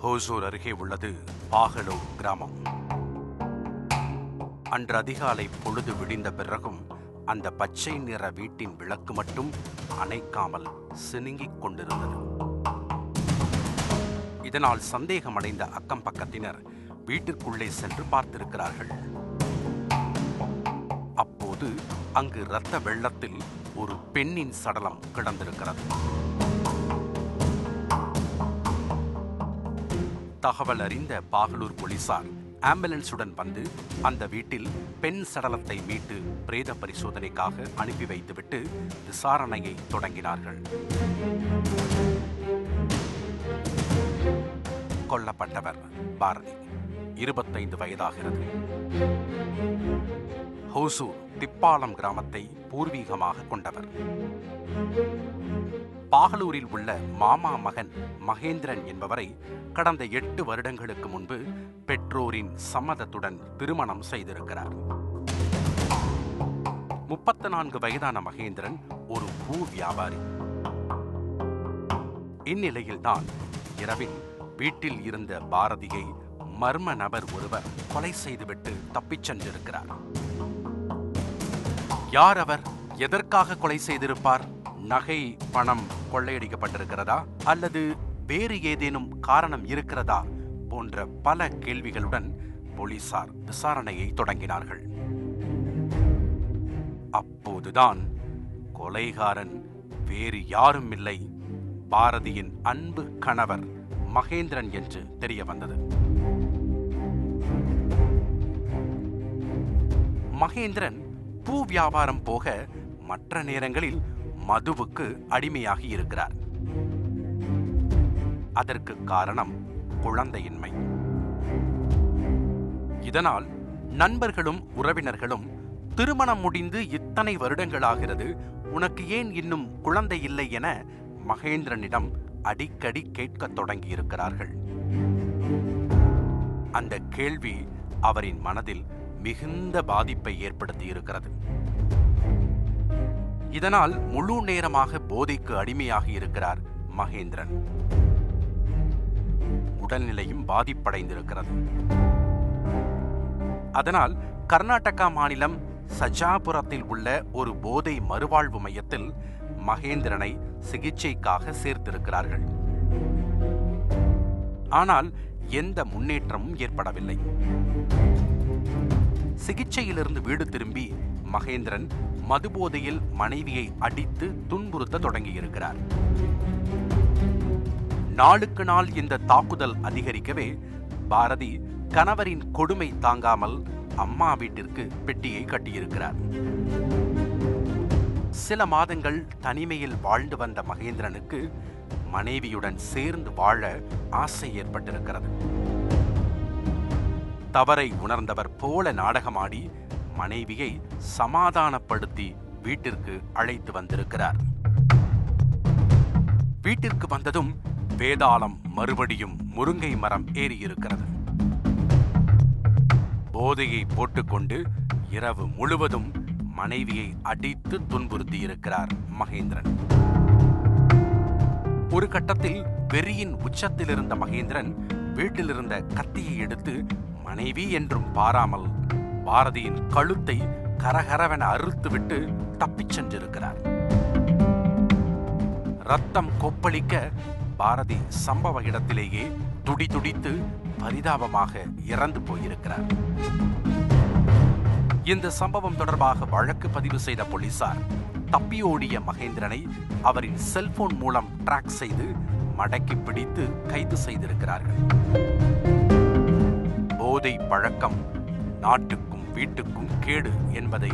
ஹோசூர் அருகே உள்ளது பாகலூர் கிராமம். அன்று அதிகாலை பொழுது விடிந்த பிறகும் அந்த பச்சை நிற வீட்டின் விளக்கு மட்டும் அணைக்காமல் சினுங்கிக் கொண்டிருந்தது. இதனால் சந்தேகமடைந்த அக்கம் பக்கத்தினர் வீட்டிற்குள்ளே சென்று பார்த்திருக்கிறார்கள். அப்போது அங்கு இரத்த வெள்ளத்தில் ஒரு பெண்ணின் சடலம் கிடந்திருக்கிறது. தகவல் அறிந்த பாகலூர் போலீசார் ஆம்புலன்ஸுடன் வந்து அந்த வீட்டில் பெண் சடலத்தை மீட்டு பிரேத பரிசோதனைக்காக அனுப்பி வைத்துவிட்டு விசாரணையை தொடங்கினார்கள். கொல்லப்பட்டவர் பாரதி, 25 வயதாகிறது. ஹோசூர் திப்பாலம் கிராமத்தை பூர்வீகமாக கொண்டவர். பாகலூரில் உள்ள மாமா மகன் மகேந்திரன் என்பவரை கடந்த 8 வருடங்களுக்கு முன்பு பெற்றோரின் சம்மதத்துடன் திருமணம் செய்திருக்கிறார். 34 வயதான மகேந்திரன் ஒரு பூ வியாபாரி. இந்நிலையில்தான் இரவில் வீட்டில் இருந்த பாரதியை மர்ம நபர் ஒருவர் கொலை செய்துவிட்டு தப்பிச் சென்றிருக்கிறார். யார் அவர்? எதற்காக கொலை செய்திருப்பார்? நகை பணம் கொள்ளையடிக்கப்பட்டிருக்கிறதா அல்லது வேறு ஏதேனும் காரணம் இருக்கிறதா போன்ற பல கேள்விகளுடன் போலீசார் விசாரணையை தொடங்கினார்கள். அப்போதுதான் கொலைகாரன் வேறு யாரும் இல்லை, பாரதியின் அன்பு கணவர் மகேந்திரன் என்று தெரிய வந்தது. மகேந்திரன் பூ வியாபாரம் போக மற்ற நேரங்களில் மதுவுக்கு அடிமையாகி இருக்கிறார். அதற்கு காரணம் குழந்தையின்மை. இதனால் நண்பர்களும் உறவினர்களும் திருமணம் முடிந்து இத்தனை வருடங்களாகிறது, உனக்கு ஏன் இன்னும் குழந்தை இல்லை என மகேந்திரனிடம் அடிக்கடி கேட்கத் தொடங்கியிருக்கிறார்கள். அந்த கேள்வி அவரின் மனதில் மிகுந்த பாதிப்பை ஏற்படுத்தி இருக்கிறது. இதனால் முழு நேரமாக போதைக்கு அடிமையாகி இருக்கிறார் மகேந்திரன். உடல்நிலையும் பாதிப்படைந்திருக்கிறது. அதனால் கர்நாடகா மாநிலம் சஜாபுரத்தில் உள்ள ஒரு போதை மறுவாழ்வு மையத்தில் மகேந்திரனை சிகிச்சைக்காக சேர்த்திருக்கிறார்கள். ஆனால் எந்த முன்னேற்றமும் ஏற்படவில்லை. சிகிச்சையிலிருந்து வீடு திரும்பி மகேந்திரன் மதுபோதையில் மனைவியை அடித்து துன்புறுத்த தொடங்கியிருக்கிறார். நாளுக்கு நாள் இந்த தாக்குதல் அதிகரிக்கவே பாரதி கணவரின் கொடுமை தாங்காமல் அம்மா வீட்டிற்கு பெட்டியை கட்டியிருக்கிறார். சில மாதங்கள் தனிமையில் வாழ்ந்து வந்த மகேந்திரனுக்கு மனைவியுடன் சேர்ந்து வாழ ஆசை ஏற்பட்டிருக்கிறது. தவறை உணர்ந்தவர் போல நாடகமாடி மனைவியை சமாதானப்படுத்தி வீட்டிற்கு அழைத்து வந்திருக்கிறார். வீட்டிற்கு வந்ததும் வேதாளம் மறுபடியும் முருங்கை மரம் ஏறியிருக்கிறது. போதையை போட்டுக்கொண்டு இரவு முழுவதும் மனைவியை அடித்து துன்புறுத்தியிருக்கிறார் மகேந்திரன். ஒரு கட்டத்தில் வெறியின் உச்சத்தில் இருந்த மகேந்திரன் வீட்டிலிருந்த கத்தியை எடுத்து மனைவி என்றும் பாராமல் பாரதியின் கழுத்தை கரகரவென அறுத்துவிட்டு தப்பிச் சென்றிருக்கிறார். ரத்தம் கொப்பளிக்க பாரதி சம்பவ இடத்திலேயே துடிதுடித்து பரிதாபமாக இறந்து போயிருக்கிறார். இந்த சம்பவம் தொடர்பாக வழக்கு பதிவு செய்த போலீசார் தப்பியோடிய மகேந்திரனை அவரின் செல்போன் மூலம் டிராக் செய்து மடக்கி பிடித்து கைது செய்திருக்கிறார்கள். போதை பழக்கம் நாட்டுக்கும் வீட்டுக்கும் கேடு என்பதை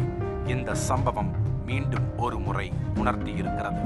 இந்த சம்பவம் மீண்டும் ஒரு முறை உணர்த்தியிருக்கிறது.